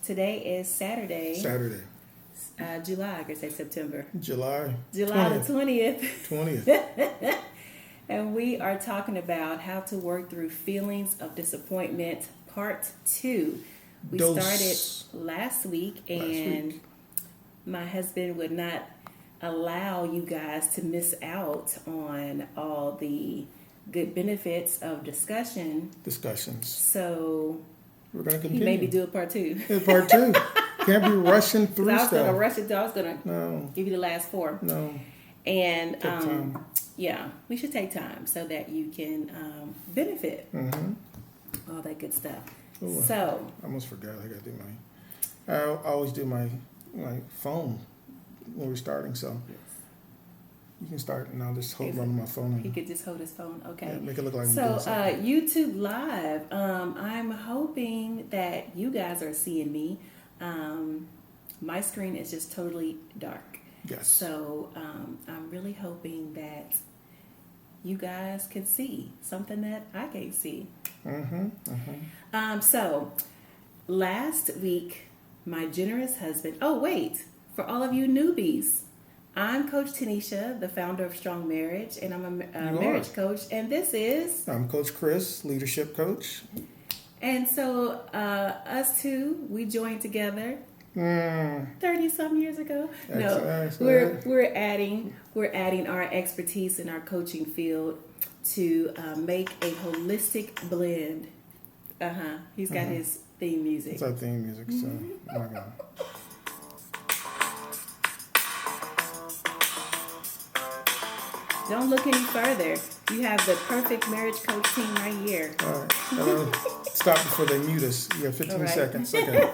Today is Saturday. July, I could say September. July 20th. the 20th. 20th. And we are talking about how to work through feelings of disappointment, part 2. We started last week, and my husband would not allow you guys to miss out on all the good benefits of discussions. So we're going to continue. Maybe do a part 2. Yeah, part 2. Can't be rushing through stuff. I was going to rush it. I was going to give you the last 4. No. And yeah, we should take time so that you can benefit. All that good stuff. Ooh, so I almost forgot. I got to do I always do my phone when we're starting. So you can start, and I'll just hold on my phone. He could just hold his phone. Okay. Yeah, make it look like so. I'm doing something. YouTube Live. I'm hoping that you guys are seeing me. My screen is just totally dark. Yes. So I'm really hoping that you guys can see something that I can't see. So last week, my generous husband. Oh wait, for all of you newbies, I'm Coach Tanisha, the founder of Strong Marriage, and I'm a marriage coach. And this is I'm Coach Chris, leadership coach. And so us two, we joined together 30-some years ago. We're adding our expertise in our coaching field to make a holistic blend. He's got his theme music. It's our theme music, so oh my God. Don't look any further. You have the perfect marriage coach team right here. All right. Stop before they mute us. You have 15 seconds. Okay.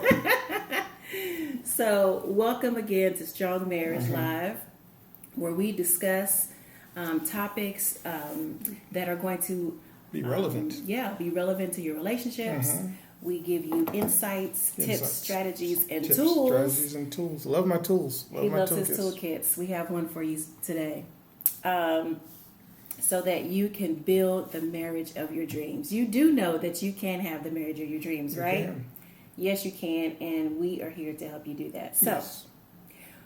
So, welcome again to Strong Marriage Live, where we discuss topics that are going to be relevant. Be relevant to your relationships. We give you insights, tips, strategies, and tools. Love my tools. He loves his toolkits. We have one for you today. So that you can build the marriage of your dreams. You do know that you can have the marriage of your dreams, right? Yes, you can, and we are here to help you do that. So,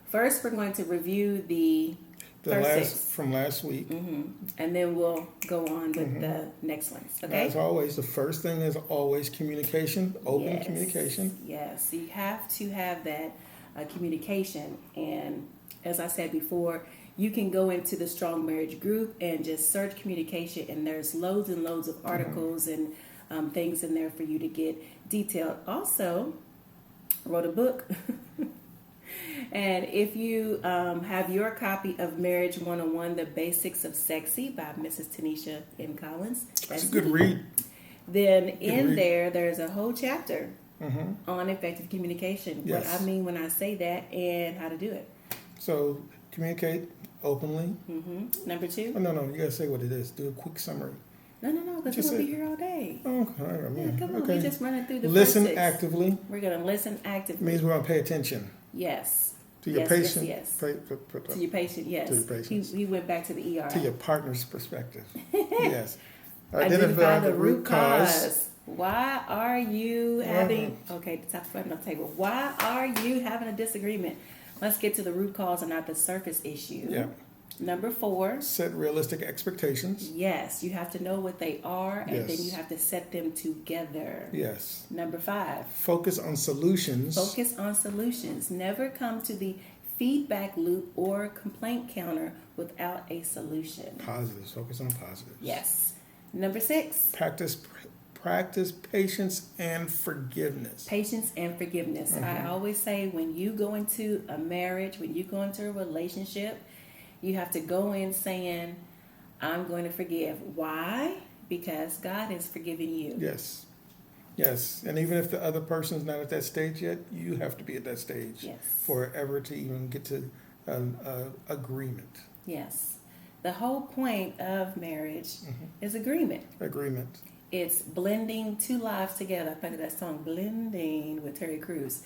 first we're going to review the from last week. And then we'll go on with the next ones, okay? As always, the first thing is always communication, open communication. Yes, you have to have that communication. And as I said before, you can go into the Strong Marriage group and just search communication, and there's loads and loads of articles and things in there for you to get detailed. Also, I wrote a book. And if you have your copy of Marriage 101, The Basics of Sexy by Mrs. Tanisha M. Collins. That's a good read. Then there's a whole chapter on effective communication. Yes. What I mean when I say that and how to do it. So, communicate openly. Number 2? Oh, no, you got to say what it is. Do a quick summary. No, because we're going to be here all day. Oh, come on, we're just running through the Listen first 6. actively. We're going to listen actively. Means we're going to pay attention. Yes. To your patient. Yes. To your patient, yes. To your patient. He went back to the ER. To your partner's perspective. Yes. Identify the root cause. Why are you having... Okay, the top front of the table. Why are you having a disagreement? Let's get to the root cause and not the surface issue. Yeah. Number 4. Set realistic expectations. Yes, you have to know what they are, and then you have to set them together. Yes. Number 5. Focus on solutions. Never come to the feedback loop or complaint counter without a solution. Positives. Focus on positives. Yes. Number 6. Practice patience and forgiveness. I always say when you go into a marriage, when you go into a relationship, you have to go in saying, I'm going to forgive. Why? Because God has forgiven you. Yes. And even if the other person's not at that stage yet, you have to be at that stage. Yes. For ever to even get to agreement. Yes. The whole point of marriage is agreement. It's blending 2 lives together. I think that song, Blending, with Terry Crews.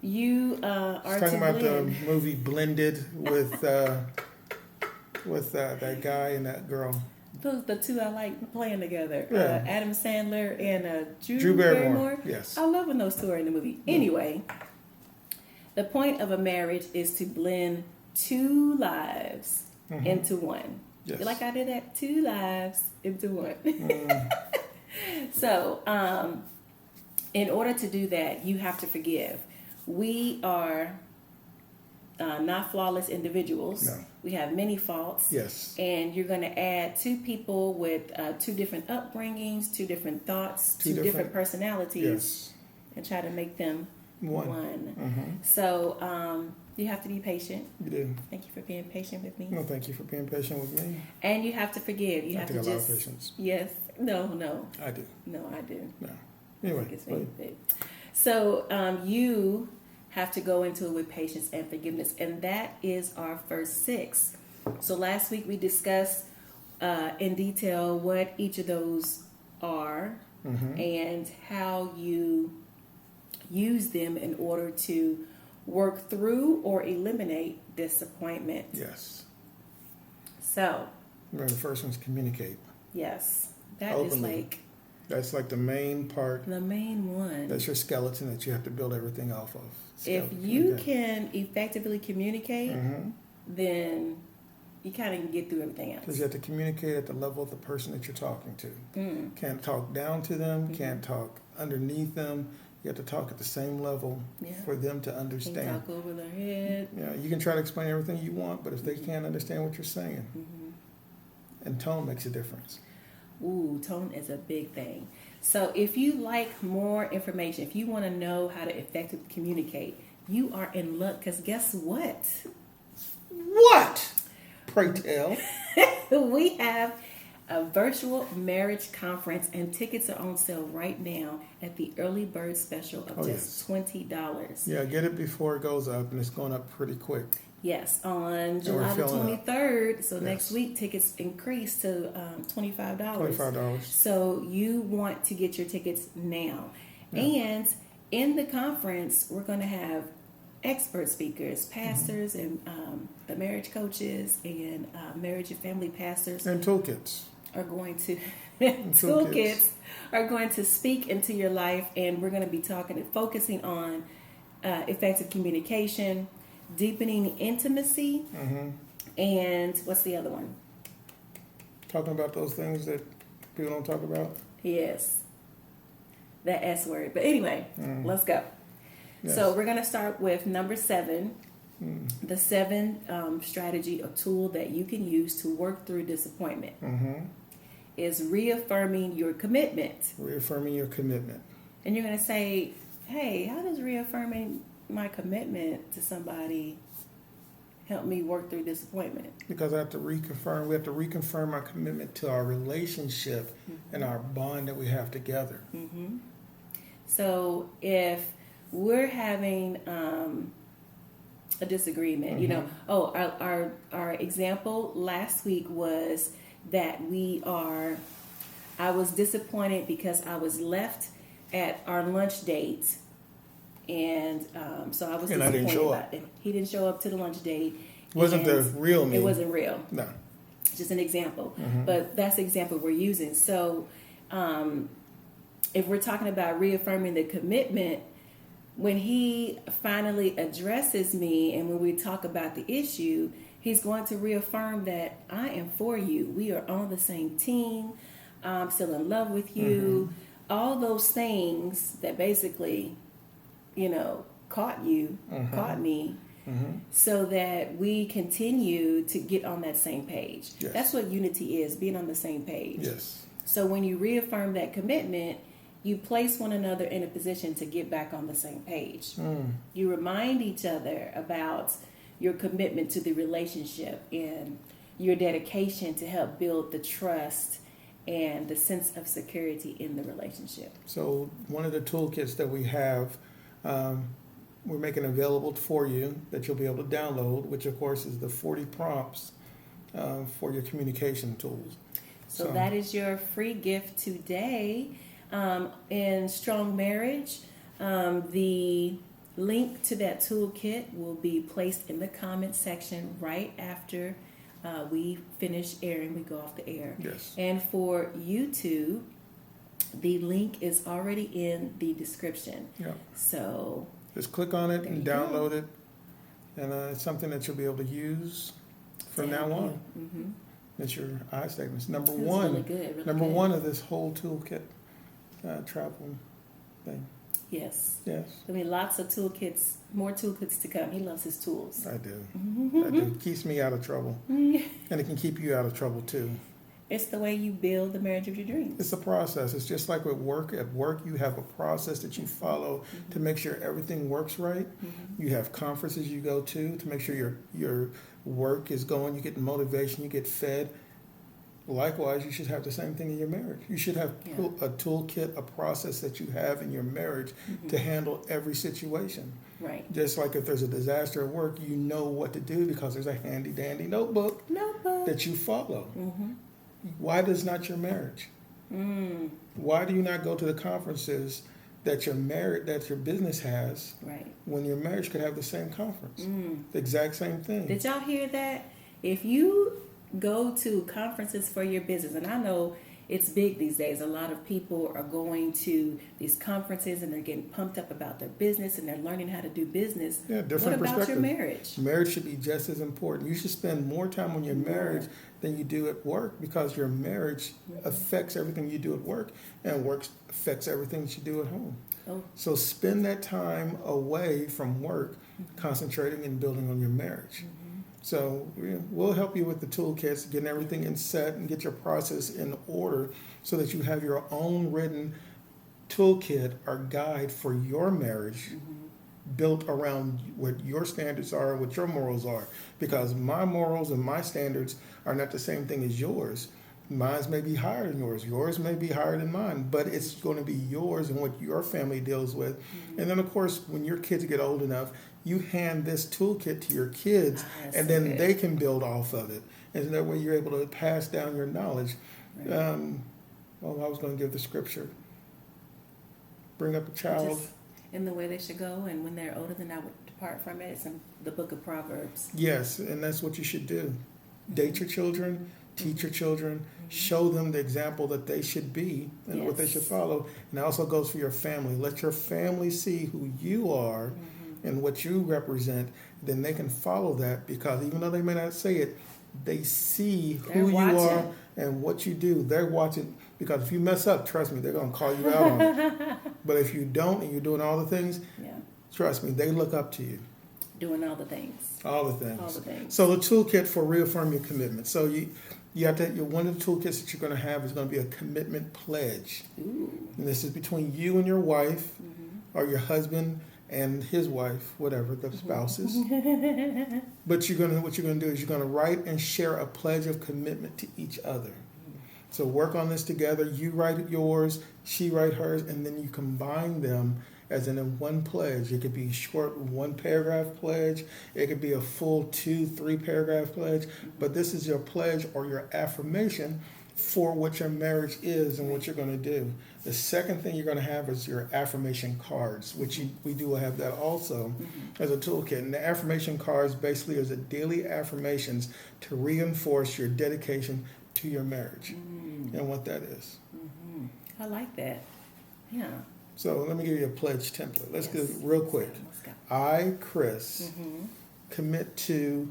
You are talking about the movie Blended with that guy and that girl. Those are the two I like playing together. Yeah. Adam Sandler and Drew Barrymore. Yes. I love when those two are in the movie. Anyway, the point of a marriage is to blend two lives into one. Yes. Like I did that, two lives into one. So, in order to do that, you have to forgive. We are not flawless individuals. No. We have many faults. Yes. And you're going to add two people with two different upbringings, two different thoughts, two different personalities, yes, and try to make them one. So you have to be patient. You do. Thank you for being patient with me. No, thank you for being patient with me. And you have to forgive. You I have take to a lot just of patience. yes. No. I do. No, I do. No. I Anyway, think it's very big. So you have to go into it with patience and forgiveness, and that is our first 6. So last week we discussed in detail what each of those are and how you use them in order to work through or eliminate disappointment. yes. So Remember, the first one's communicate. yes, that Openly. is like That's like the main part. the main one. That's your skeleton that you have to build everything off of. If you can effectively communicate, Mm-hmm. then you kind of can get through everything else. Because you have to communicate at the level of the person that you're talking to. Mm. Can't talk down to them, can't talk underneath them. You have to talk at the same level Yeah. for them to Can understand. talk over their head. Yeah, you can try to explain everything you want, but if they can't understand what you're saying, and tone makes a difference. Ooh, tone is a big thing. So if you like more information, if you want to know how to effectively communicate, you are in luck because guess what? What? Pray tell. We have a virtual marriage conference and tickets are on sale right now at the early bird special of just $20. Yeah, get it before it goes up, and it's going up pretty quick. Yes, on we're July the filling up. 23rd. So Yes. next week, tickets increase to $25. $25. So you want to get your tickets now. Yeah. And in the conference, we're going to have expert speakers, pastors, and the marriage coaches and marriage and family pastors And toolkits. are going to toolkits. toolkits are going to speak into your life, and we're going to be talking and focusing on effective communication, deepening intimacy, and what's the other one? Talking about those things that people don't talk about. Yes, that S word. But anyway, let's go. Yes. So we're going to start with number 7. The 7 strategy or tool that you can use to work through disappointment is reaffirming your commitment. Reaffirming your commitment. And you're going to say, hey, how does reaffirming my commitment to somebody help me work through disappointment? Because I have to reconfirm. We have to reconfirm our commitment to our relationship and our bond that we have together. So if we're having a disagreement, you know, our example last week was that I was disappointed because I was left at our lunch date, and so I was And I disappointed didn't show about it. He didn't show up to the lunch date. Wasn't the and real me. It wasn't real. No. Just an example, but that's the example we're using. So if we're talking about reaffirming the commitment, when he finally addresses me and when we talk about the issue, he's going to reaffirm that I am for you. We are on the same team. I'm still in love with you. All those things that basically, you know, caught me, so that we continue to get on that same page. Yes. That's what unity is, being on the same page. Yes. So when you reaffirm that commitment, you place one another in a position to get back on the same page. You remind each other about your commitment to the relationship and your dedication to help build the trust and the sense of security in the relationship. So one of the toolkits that we have, we're making available for you that you'll be able to download, which of course is the 40 prompts for your communication tools. So that is your free gift today. In Strong Marriage, the link to that toolkit will be placed in the comment section right after we finish airing, we go off the air. Yes. And for YouTube, the link is already in the description. Yeah. So Just click on it there and you go. download it, and it's something that you'll be able to use from now on. Mm-hmm. That's your I statements. Number It was one. really good, really Number good. one of this whole toolkit travel thing. Yes. Yes, I mean, lots of toolkits, more toolkits to come. He loves his tools. I do. I do. It keeps me out of trouble, and it can keep you out of trouble too. It's the way you build the marriage of your dreams. It's a process. It's just like with work. At work, you have a process that you follow to make sure everything works right. You have conferences you go to make sure your work is going. You get motivation. You get fed. Likewise, you should have the same thing in your marriage. You should have a toolkit, a process that you have in your marriage to handle every situation. Right. Just like if there's a disaster at work, you know what to do because there's a handy dandy notebook that you follow. Why does not your marriage? Why do you not go to the conferences that your business has Right. when your marriage could have the same conference? The exact same thing. Did y'all hear that? If you go to conferences for your business, and I know it's big these days. A lot of people are going to these conferences and they're getting pumped up about their business and they're learning how to do business. Yeah, different What about your perspective. marriage? Marriage should be just as important. You should spend more time on your marriage than you do at work because your marriage affects everything you do at work, and work affects everything that you do at home. Oh. So spend that time away from work concentrating and building on your marriage. So we'll help you with the toolkits, getting everything in set and get your process in order so that you have your own written toolkit or guide for your marriage built around what your standards are, what your morals are. Because my morals and my standards are not the same thing as yours. Mine may be higher than yours. Yours may be higher than mine, but it's going to be yours and what your family deals with. And then, of course, when your kids get old enough, you hand this toolkit to your kids, and then they can build off of it. And that way you're able to pass down your knowledge. Right. I was going to give the scripture. Bring up a child. Just in the way they should go, and when they're older than I would depart from it. It's in the book of Proverbs. Yes, and that's what you should do. Date your children, teach your children, show them the example that they should be and what they should follow. And it also goes for your family. Let your family see who you are and what you represent. Then they can follow that, because even though they may not say it, they see who you are and what you do. They're watching, because if you mess up, trust me, they're going to call you out on it. But if you don't and you're doing all the things, trust me, they look up to you. Doing all the things. All the things. All the things. So the toolkit for Reaffirm Your Commitment. So you have to, one of the toolkits that you're going to have is going to be a commitment pledge. Ooh. And this is between you and your wife, or your husband and his wife, whatever the spouses. But what you're going to do is you're going to write and share a pledge of commitment to each other. So work on this together. You write yours, she write hers, and then you combine them as in one pledge. It could be short 1 paragraph pledge. It could be a full 2-3 paragraph pledge. But this is your pledge or your affirmation for what your marriage is and what you're going to do. The second thing you're going to have is your affirmation cards, which we do have that also as a toolkit. And the affirmation cards basically is the daily affirmations to reinforce your dedication to your marriage and what that is. I like that. Yeah. So let me give you a pledge template. Let's go real quick. Let's go. I, Chris, commit to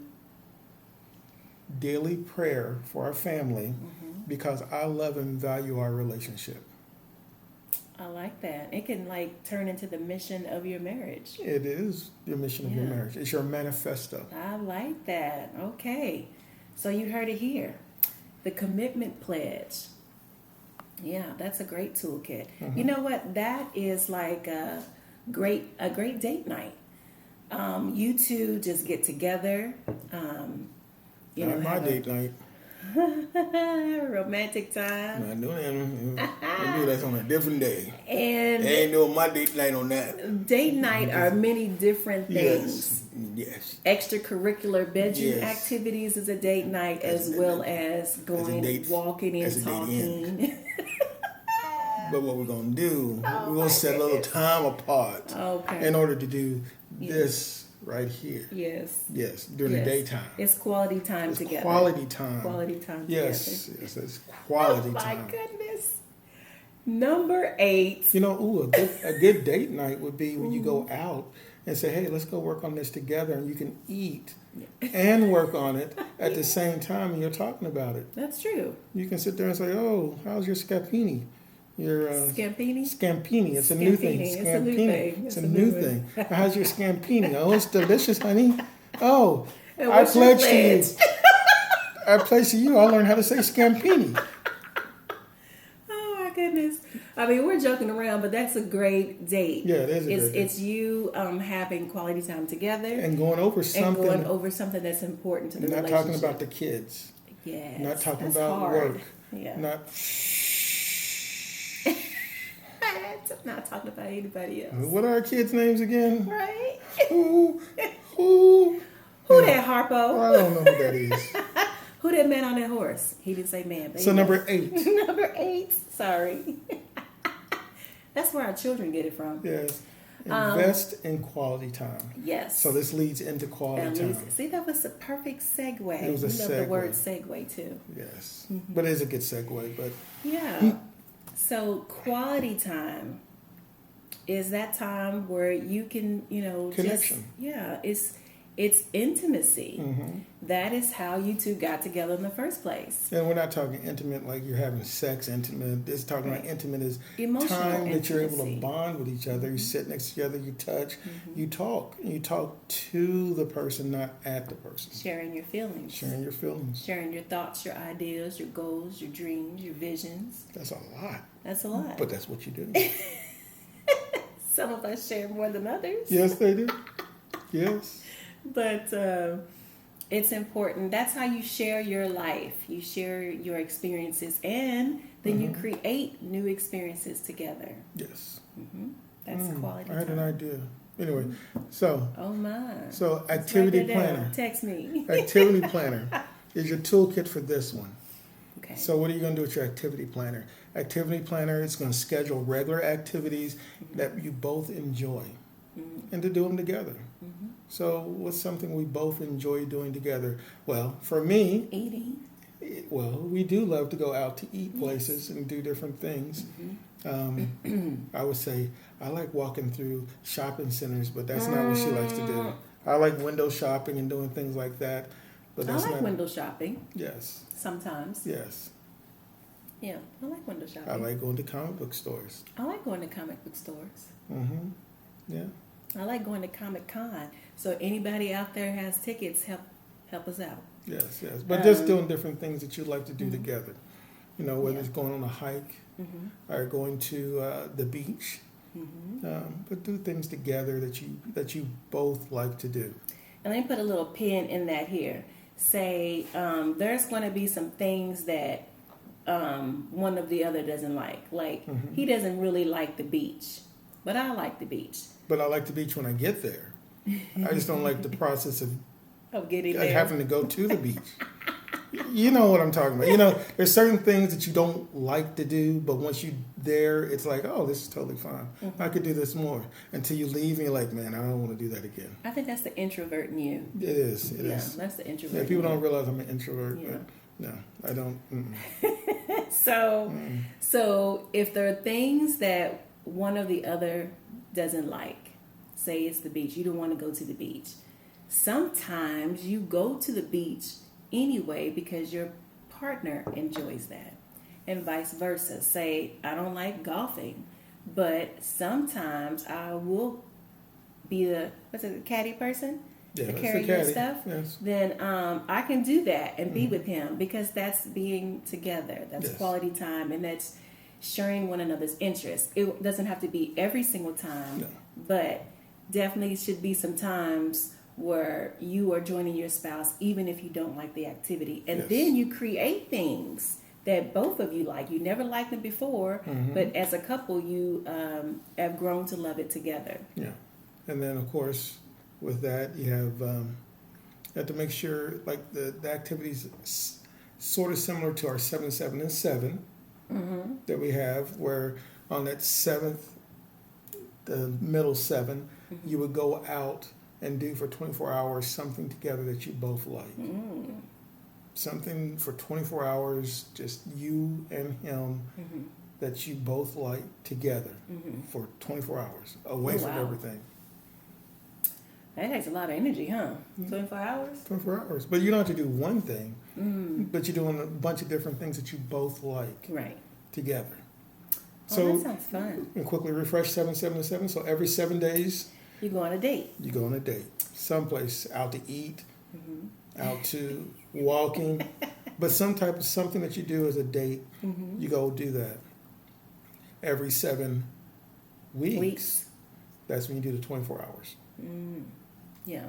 daily prayer for our family because I love and value our relationship. I like that. It can turn into the mission of your marriage. It is the mission of your marriage. It's your manifesto. I like that. Okay. So you heard it here. The commitment pledge. Yeah, that's a great toolkit. You know what? That is like a great date night. You two just get together. Not my date night. Romantic time. Not doing that. I do that on a different day. And They ain't doing my date night on that. date night are many different things. Yes. Extracurricular bedroom activities is a date night, as well as going walking and talking. But what we're going to do, we're going to set a little time apart in order to do this right here. Yes. Yes, during Yes. the daytime. It's quality time It's together. quality time. Quality time Yes, together. yes, it's quality Oh my time. goodness. Number 8. You know, a good date night would be when you go out and say, hey, let's go work on this together, and you can eat and work on it at the same time, and you're talking about it. That's true. You can sit there and say, oh, how's your scapini? Your Scampini? Scampini. It's a new thing. Scampini. It's a new thing. It's a new thing. How's your scampini? Oh, it's delicious, honey. Oh, And I what's your pledge to pledge? you. I pledge to you. I learned how to say scampini. Oh my goodness. I mean, we're joking around, but that's a great date. Yeah, it is a great date. It's you having quality time together And going over something. and going over something that's important to the Not relationship. talking about the kids. Yes. Not talking that's about hard. work. Yeah. Not talking about anybody else. What are our kids' names again? Right? Who? Who that Harpo? I don't know who that is. Who that man on that horse? He didn't say man. But So he number was. 8. Number 8. Sorry. That's where our children get it from. Yes. Invest in quality time. Yes. So this leads into quality time. See, that was a perfect segue. It was a we love the segue. word segue too. Yes. But it is a good segue. But Yeah. So quality time is that time where you can, Connection. it's intimacy. Mhm. That is how you two got together in the first place. And we're not talking intimate like you're having sex intimate. It's talking Right. about intimate is Emotional time that you're able to intimacy. bond with each other. You sit next to each other, you touch, you talk. And you talk to the person, not at the person. Sharing your feelings. Sharing your feelings. Sharing your thoughts, your ideas, your goals, your dreams, your visions. That's a lot. That's a lot. But that's what you do. Some of us share more than others. Yes, they do. Yes. But it's important. That's how you share your life. You share your experiences, and then you create new experiences together. Yes. That's quality I had an time. idea. Anyway, so Oh my. so Let's activity write that down. planner. Text me. Activity planner is your toolkit for this one. Okay. So what are you going to do with your activity planner? Activity planner is going to schedule regular activities that you both enjoy and to do them together. So what's something we both enjoy doing together? Well, for me, Eating. we do love to go out to eat places and do different things. I would say I like walking through shopping centers, but that's not what she likes to do. I like window shopping and doing things like that, but I that's like not. window shopping Yes, sometimes. yes. Yeah, I like window shopping. I like going to comic book stores. I like going to comic book stores. Yeah. I like going to Comic Con. So anybody out there has tickets, help us out. Yes, yes. But just doing different things that you like to do together. You know, whether Yeah. it's going on a hike or going to the beach. But do things together that you both like to do. And let me put a little pin in that here. Say there's going to be some things that one of the other doesn't like. Like he doesn't really like the beach, but I like the beach. But I like the beach when I get there. I just don't like the process of Getting there. having to go to the beach. You know what I'm talking about. You know, there's certain things that you don't like to do, but once you're there, it's like, oh, this is totally fine. I could do this more. Until you leave and you're like, man, I don't want to do that again. I think that's the introvert in you. It is. It Yeah, is. that's the introvert. Yeah, people in don't you. realize I'm an introvert, Yeah. but no, I don't. So if there are things that one or the other doesn't like, say it's the beach, you don't want to go to the beach. Sometimes you go to the beach anyway because your partner enjoys that, and vice versa. Say I don't like golfing, but sometimes I will be the caddy person. Yeah, to that's carry the your caddy. stuff, Yes. then I can do that and be with him because that's being together. That's Yes. quality time, and that's sharing one another's interests. It doesn't have to be every single time, No. but definitely should be some times where you are joining your spouse even if you don't like the activity. And Yes. then you create things that both of you like. You never liked them before, but as a couple, you have grown to love it together. Yeah, and then of course with that you have to make sure like the activities sort of similar to our 7, 7, and 7 that we have, where on that 7th, the middle 7, you would go out and do for 24 hours something together that you both like. Something for 24 hours, just you and him, that you both like together for 24 hours, away from everything. That takes a lot of energy, huh? 24 hours? 24 hours. But you don't have to do one thing, but you're doing a bunch of different things that you both like together. So that sounds fun. And quickly refresh 7-7-7. So every 7 days, you go on a date. You go on a date. Someplace, out to eat, out to walking. But something that you do as a date, you go do that. Every 7 weeks, that's when you do the 24 hours. Yeah.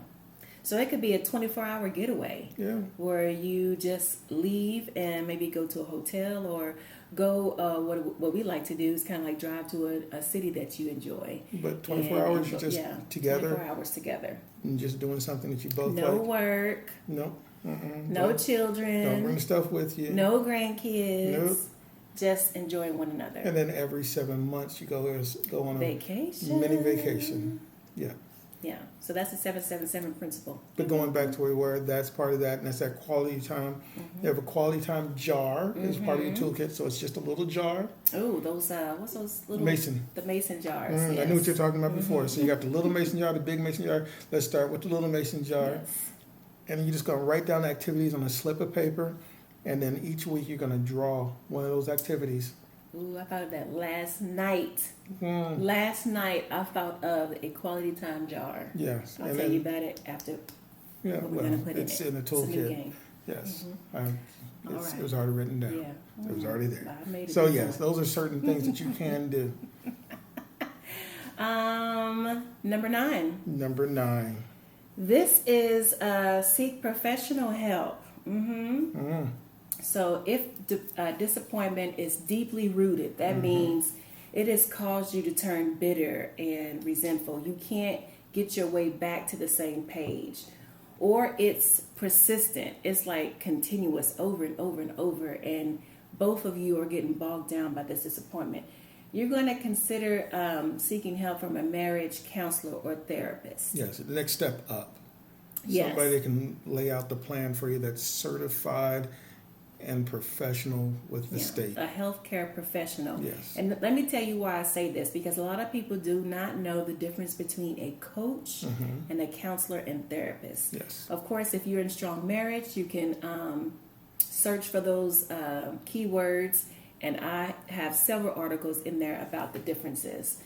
So it could be a 24-hour getaway. Yeah. Where you just leave and maybe go to a hotel or go, what we like to do is kind of like drive to a city that you enjoy. But 24 hours, you just together. 24 hours together. And just doing something that you both like. No work. No. No children. Don't bring stuff with you. No grandkids. Nope. Just enjoying one another. And then every 7 months, you go on a vacation. Mini vacation. Yeah. Yeah. So that's the 777 principle. But going back to where we were, that's part of that, and that's that quality time. You have a quality time jar as part of your toolkit, so it's just a little jar. Oh, those what's those little mason? The mason jars. Yes. I knew what you were talking about before. So you got the little mason jar, the big mason jar. Let's start with the little mason jar, and you're just going to write down the activities on a slip of paper, and then each week you're going to draw one of those activities. Ooh, I thought of that last night. Last night I thought of a quality time jar. Yes. I'll tell you about it after. Yeah, what we're going to put it's in the It's a new toolkit. game. Yes. It was already written down. Yeah. It was already there. I made it So before. yes, those are certain things that you can do. Number 9. Number 9. This is seek professional help. So if disappointment is deeply rooted, that means it has caused you to turn bitter and resentful. You can't get your way back to the same page. Or it's persistent. It's like continuous over and over and over. And both of you are getting bogged down by this disappointment. You're going to consider seeking help from a marriage counselor or therapist. Yes, the next step up. Yes. Somebody that can lay out the plan for you that's certified and professional with the state. A healthcare professional. Yes. And let me tell you why I say this, because a lot of people do not know the difference between a coach and a counselor and therapist. Yes. Of course, if you're in strong marriage, you can search for those keywords, and I have several articles in there about the differences.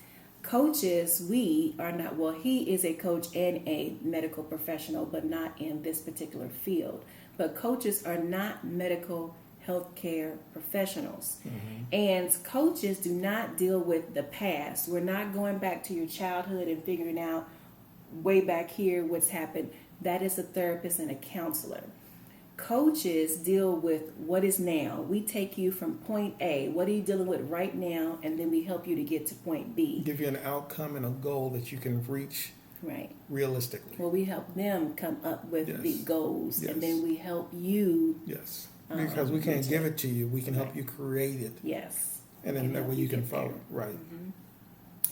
Coaches, we are not, well, he is a coach and a medical professional, but not in this particular field. But coaches are not medical healthcare professionals. And coaches do not deal with the past. We're not going back to your childhood and figuring out way back here what's happened. That is a therapist and a counselor. Coaches deal with what is now. We take you from point A, what are you dealing with right now, and then we help you to get to point B. Give you an outcome and a goal that you can reach realistically. Well, we help them come up with the goals, Yes. and then we help you. Yes. Because we can't give it to you. We can help Right. you create it. Yes. And then that way you can get follow. there. Right.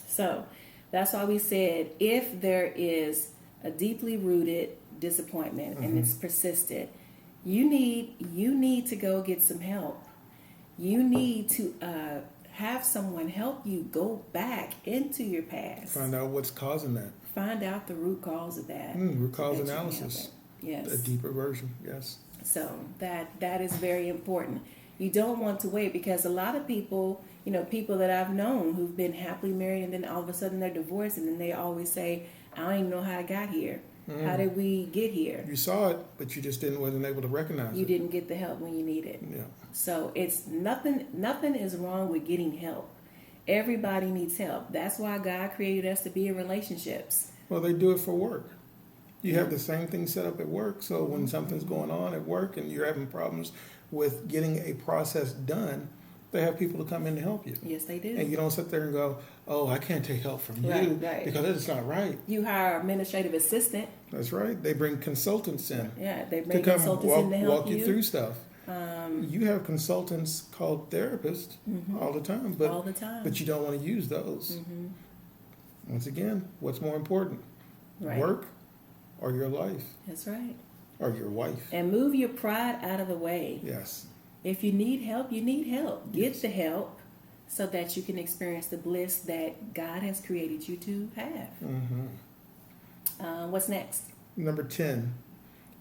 So that's why we said if there is a deeply rooted disappointment and it's persistent, you need to go get some help. You need to have someone help you go back into your past. Find out what's causing that. Find out the root cause of that. Root cause so that you analysis. have it. Yes. A deeper version. Yes. So that is very important. You don't want to wait, because a lot of people, people that I've known who've been happily married and then all of a sudden they're divorced, and then they always say, I don't even know how I got here. How did we get here? You saw it, but you just wasn't able to recognize You it. didn't get the help when you need it. Yeah. So it's nothing is wrong with getting help. Everybody needs help. That's why God created us to be in relationships. Well, they do it for work. You have the same thing set up at work. So when something's going on at work and you're having problems with getting a process done, they have people to come in to help you. Yes, they do. And you don't sit there and go, oh, I can't take help from you Right. because it's not right. You hire an administrative assistant. That's right. They bring consultants in. Yeah, they To bring come consultants in to help walk you through stuff. You have consultants called therapists all the time, but all the time. but you don't want to use those. Once again, what's more important, Right. work or your life, That's right. or your wife. And move your pride out of the way. Yes. If you need help, you need help. Get Yes. the help so that you can experience the bliss that God has created you to have. What's next? Number 10,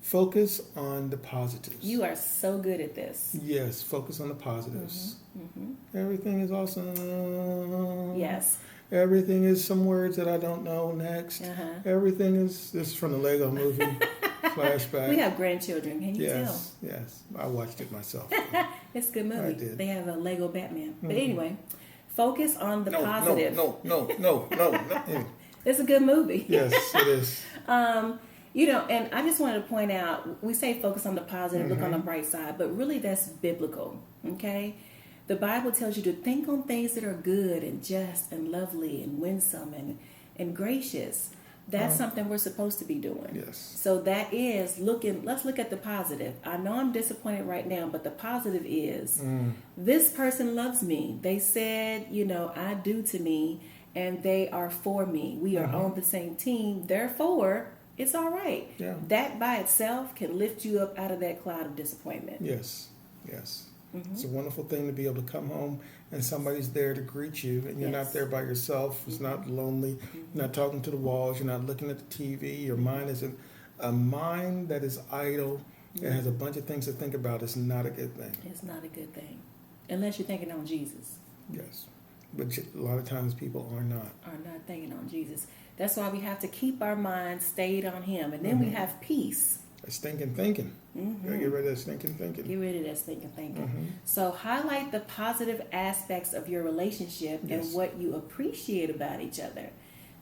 focus on the positives. You are so good at this. Yes, focus on the positives. Mm-hmm. Everything is awesome. Yes. Everything is some words that I don't know next. Everything is, this is from the Lego movie, flashback. We have grandchildren, can you Yes, yes. I watched it myself. It's a good movie. I did. They have a Lego Batman. But anyway, focus on the positive. No. It's a good movie. Yes, it is. And I just wanted to point out, we say focus on the positive, look on the bright side, but really that's biblical, okay? The Bible tells you to think on things that are good and just and lovely and winsome and gracious. That's something we're supposed to be doing. Yes. So that is let's look at the positive. I know I'm disappointed right now, but the positive is this person loves me. They said, I do to me, and they are for me. We are on the same team. Therefore, it's all right. Yeah. That by itself can lift you up out of that cloud of disappointment. Yes. It's a wonderful thing to be able to come home and somebody's there to greet you, and you're not there by yourself. It's not lonely. You're not talking to the walls. You're not looking at the TV. Your mind isn't a mind that is idle and has a bunch of things to think about. It's not a good thing. It's not a good thing, unless you're thinking on Jesus. Yes, but a lot of times people are not thinking on Jesus. That's why we have to keep our minds stayed on Him, and then we have peace. Stinking thinking. Gotta get rid of that stinking thinking. Get rid of that stinking thinking. So highlight the positive aspects of your relationship and what you appreciate about each other.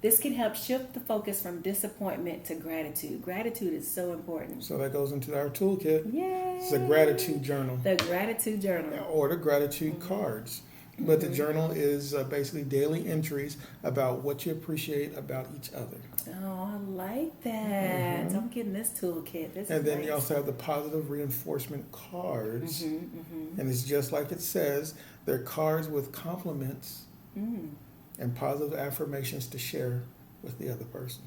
This can help shift the focus from disappointment to gratitude. Gratitude is so important. So that goes into our toolkit. Yay! It's a gratitude journal. The gratitude journal. Or the gratitude cards. But the journal is basically daily entries about what you appreciate about each other. Oh, I like that. I'm getting this toolkit. And then you also have the positive reinforcement cards. And it's just like it says, they're cards with compliments and positive affirmations to share with the other person.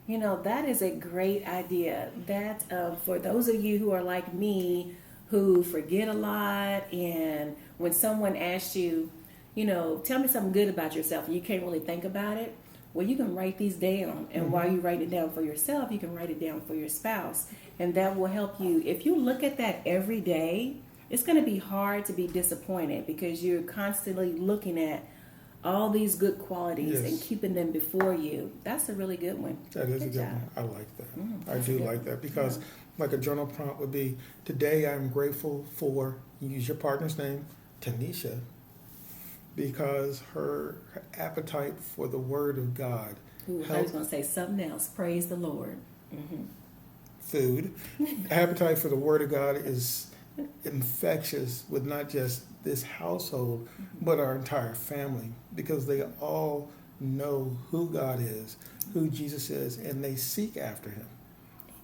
That is a great idea. That for those of you who are like me, who forget a lot, and when someone asks you, tell me something good about yourself, and you can't really think about it, well, you can write these down. And while you write it down for yourself, you can write it down for your spouse. And that will help you. If you look at that every day, it's going to be hard to be disappointed because you're constantly looking at all these good qualities and keeping them before you. That's a really good one. That is a good one. I like that. I do like that because like a journal prompt would be, today I'm grateful for, you use your partner's name, Tanisha, because her appetite for the Word of God. Ooh, I was going to say something else. Praise the Lord. Food. Appetite for the Word of God is infectious with not just this household, but our entire family, because they all know who God is, who Jesus is, and they seek after Him.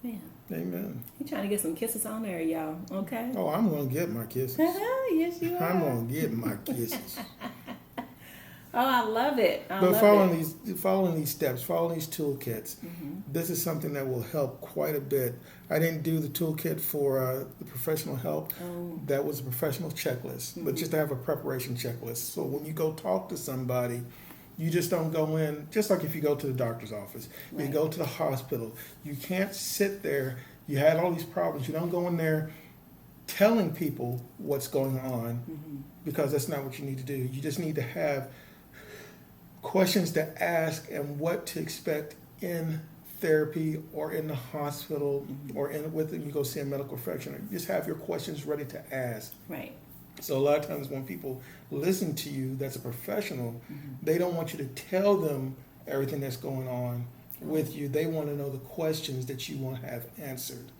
Amen. Amen. You're trying to get some kisses on there, y'all. Okay? Oh, I'm going to get my kisses. Yes, you are. I'm going to get my kisses. Oh, I love it. But following these steps, following these toolkits, this is something that will help quite a bit. I didn't do the toolkit for the professional help. That was a professional checklist, but just to have a preparation checklist. So when you go talk to somebody, you just don't go in, just like if you go to the doctor's office, you go to the hospital, you can't sit there, you had all these problems, you don't go in there telling people what's going on, because that's not what you need to do. You just need to have questions to ask and what to expect in therapy or in the hospital or when you go see a medical practitioner. You just have your questions ready to ask. Right. So a lot of times when people listen to you, that's a professional, they don't want you to tell them everything that's going on with you. They want to know the questions that you want to have answered.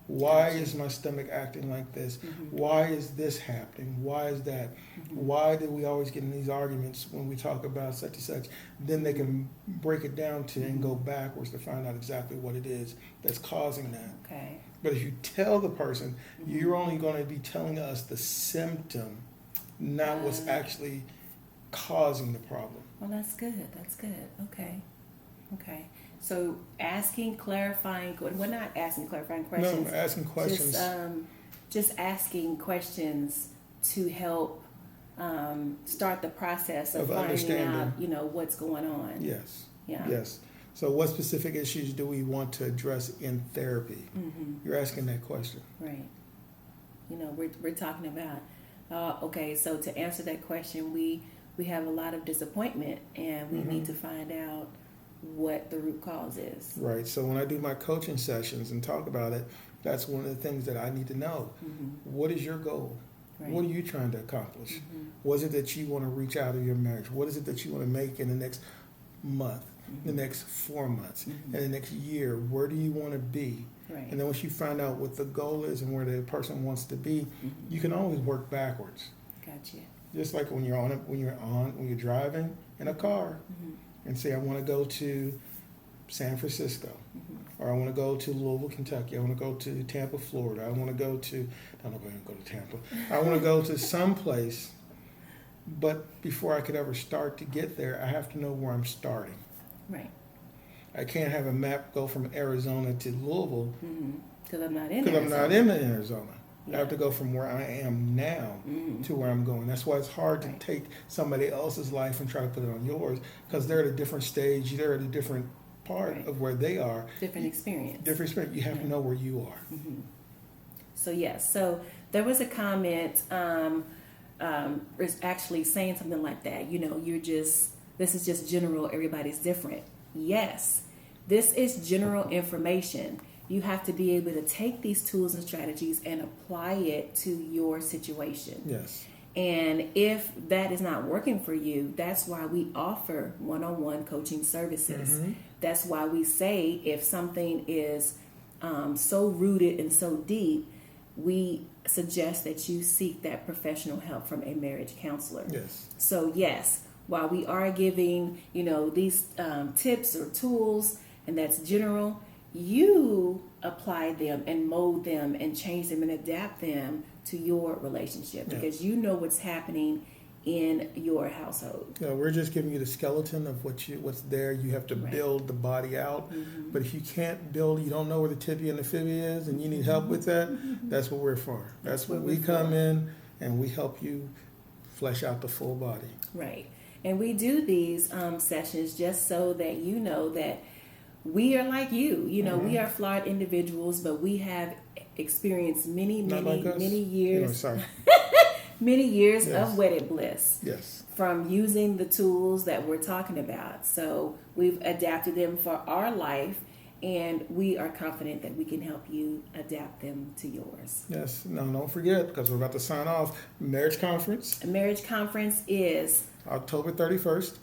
Why is my stomach acting like this? Why is this happening? Why is that? Why do we always get in these arguments when we talk about such and such? Then they can break it down to and go backwards to find out exactly what it is that's causing that. Okay. But if you tell the person, you're only going to be telling us the symptom, not what's actually causing the problem. Well, that's good. That's good. Okay. So asking clarifying, well, not asking clarifying questions. No, asking questions. Just asking questions to help start the process of finding understanding. out, what's going on. Yes. Yeah. Yes. So what specific issues do we want to address in therapy? Mm-hmm. You're asking that question. Right. We're talking about, okay, so to answer that question, we have a lot of disappointment, and we need to find out what the root cause is. Right. So when I do my coaching sessions and talk about it, that's one of the things that I need to know. Mm-hmm. What is your goal? Right. What are you trying to accomplish? Mm-hmm. What is it that you want to reach out of your marriage? What is it that you want to make in the next month, the next 4 months, in the next year? Where do you want to be? Right. And then once you find out what the goal is and where the person wants to be, you can always work backwards. Gotcha. Just like when you're driving in a car and say, I want to go to San Francisco, or I want to go to Louisville, Kentucky. I want to go to Tampa, Florida. I want to go to, I don't know if I'm going to go to Tampa. I want to go to some place, but before I could ever start to get there, I have to know where I'm starting. Right. I can't have a map go from Arizona to Louisville Because I'm not in because I'm not in Arizona. Yeah. I have to go from where I am now to where I'm going. That's why it's hard to take somebody else's life and try to put it on yours, because they're at a different stage. They're at a different part of where they are. Different experience. Different experience. You have to know where you are. So yes, so there was a comment actually saying something like that. This is just general. Everybody's different. Yes, this is general information. You have to be able to take these tools and strategies and apply it to your situation. Yes. And if that is not working for you, that's why we offer one-on-one coaching services. That's why we say if something is so rooted and so deep, we suggest that you seek that professional help from a marriage counselor. Yes. So yes, while we are giving, these tips or tools, and that's general, you apply them and mold them and change them and adapt them to your relationship because you know what's happening in your household. Yeah, we're just giving you the skeleton of what's there. You have to build the body out. But if you can't build, you don't know where the tibia and the fibia is, and you need help with that, that's what we're for. That's what we come in and we help you flesh out the full body. Right. And we do these sessions just so that you know that we are like you. We are flawed individuals, but we have experienced many years. Many years of wedded bliss. Yes. From using the tools that we're talking about. So we've adapted them for our life, and we are confident that we can help you adapt them to yours. Yes. Now, don't forget, because we're about to sign off, marriage conference. A marriage conference is October 31st.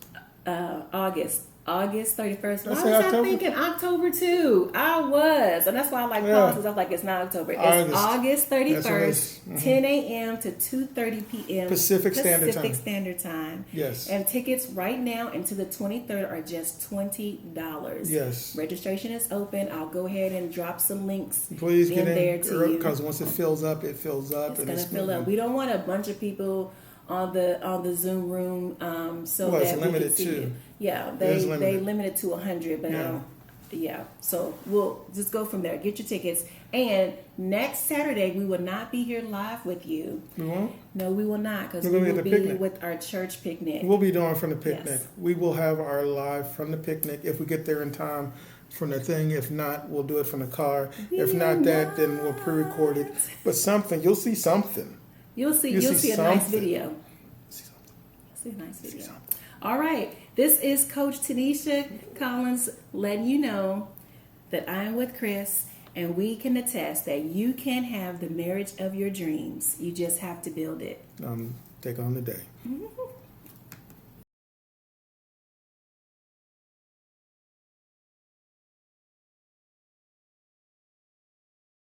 August 31st. Why was October? I thinking October too? I was. And that's why I like pauses. I was like, it's not October. It's August 31st, 10 a.m. to 2:30 p.m. Pacific Standard Time. Yes. And tickets right now into the 23rd are just $20. Yes. Registration is open. I'll go ahead and drop some links. Please get in there to you. Because once it fills up, it fills up. It's going to fill up. We don't want a bunch of people on the Zoom room, so that it's we limited can see too. it. Yeah, they limit it to 100, but so we'll just go from there. Get your tickets, and next Saturday we will not be here live with you. We won't? No, we will not, because We're we will gonna be be at the picnic. with our church picnic. We'll be doing from the picnic. Yes. We will have our live from the picnic if we get there in time from the thing. If not, we'll do it from the car. If not that, then we'll pre-record it. But something, you'll see something. You'll see a nice video. See a nice video. All right. This is Coach Tanisha Collins letting you know that I'm with Chris, and we can attest that you can have the marriage of your dreams. You just have to build it. Take on the day.